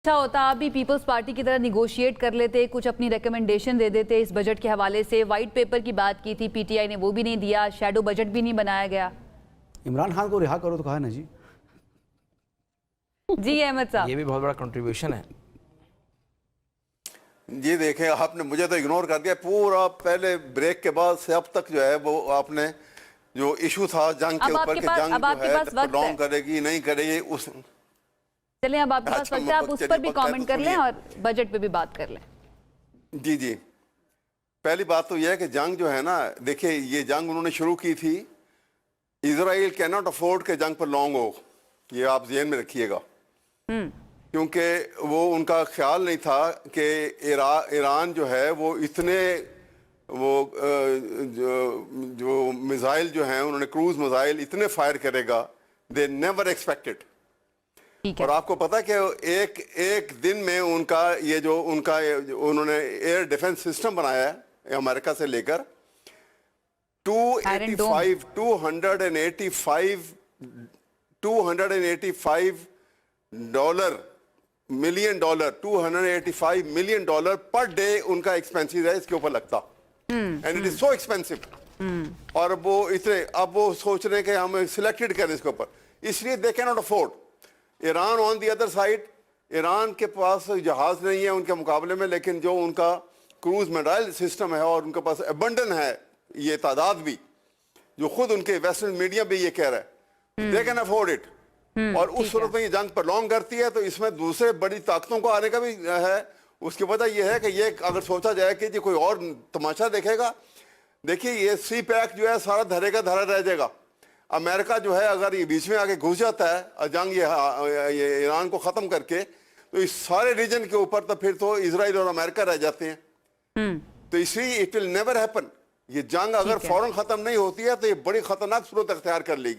अच्छा होता आप भी पीपल्स पार्टी की तरह निगोशिएट कर लेते, कुछ अपनी रिकमेंडेशन दे देते इस बजट के हवाले से। वाइट पेपर की बात की थी पीटीआई ने, वो भी नहीं दिया, शैडो बजट भी नहीं बनाया गया। इमरान खान को रिहा करो तो कहा ना जी। जी अहमद साहब, ये भी बहुत बड़ा कंट्रीब्यूशन है। जी देखें, आपने मुझे तो इग्नोर कर दिया पूरा। पहले ब्रेक के बाद से अब तक जो है वो आपने जो इशू था जंग के ऊपर, कि जंग जो है प्रोलॉन्ग करेगी नहीं करेगी, उस चलें अब आपके पास वक्त है, आप उस पर भी कमेंट कर लें और बजट पे भी बात कर लें। जी जी, पहली बात तो यह है कि जंग जो है ना, देखिए ये जंग उन्होंने शुरू की थी। इजराइल कैन नॉट अफोर्ड के जंग पर लॉन्ग हो, ये आप ज़हन में रखिएगा। क्योंकि वो उनका ख्याल नहीं था कि ईरान जो है वो इतने जो मिसाइल जो हैं उन्होंने क्रूज मिसाइल इतने फायर करेगा, दे नेवर एक्सपेक्टेड। और आपको पता है कि एक दिन में उनका ये जो उन्होंने एयर डिफेंस सिस्टम बनाया है अमेरिका से लेकर 285 मिलियन डॉलर पर डे उनका एक्सपेंसिव है इसके ऊपर लगता, and it is so expensive. और वो इतने अब वो सोच रहे हैं कि हम सिलेक्टेड करें इसके ऊपर, इसलिए they can not afford. Iran on the other side, Iran के पास जहाज नहीं है उनके मुकाबले में, लेकिन जो उनका क्रूज मिसाइल सिस्टम है और उनके पास अबंडन है ये तादाद भी, जो खुद उनके वेस्टर्न मीडिया भी ये कह रहा है दे कैन अफोर्ड इट। और उस सूरत में ये जंग प्रलॉन्ग करती है तो इसमें दूसरे बड़ी ताकतों को आने का भी है। उसकी वजह यह है कि ये अगर सोचा जाए कि कोई और तमाशा देखेगा, देखिए ये सी पैक जो है सारा धरे का धरा रह जाएगा। अमेरिका जो है अगर ये बीच में आके घुस जाता है जंग ये ईरान को ख़त्म करके, तो इस सारे रीजन के ऊपर तो फिर तो इजराइल और अमेरिका रह जाते हैं। तो इसलिए इट विल नेवर हैपन। ये जंग अगर फौरन ख़त्म नहीं होती है तो ये बड़ी ख़तरनाक सूरत अख्तियार कर लेगी।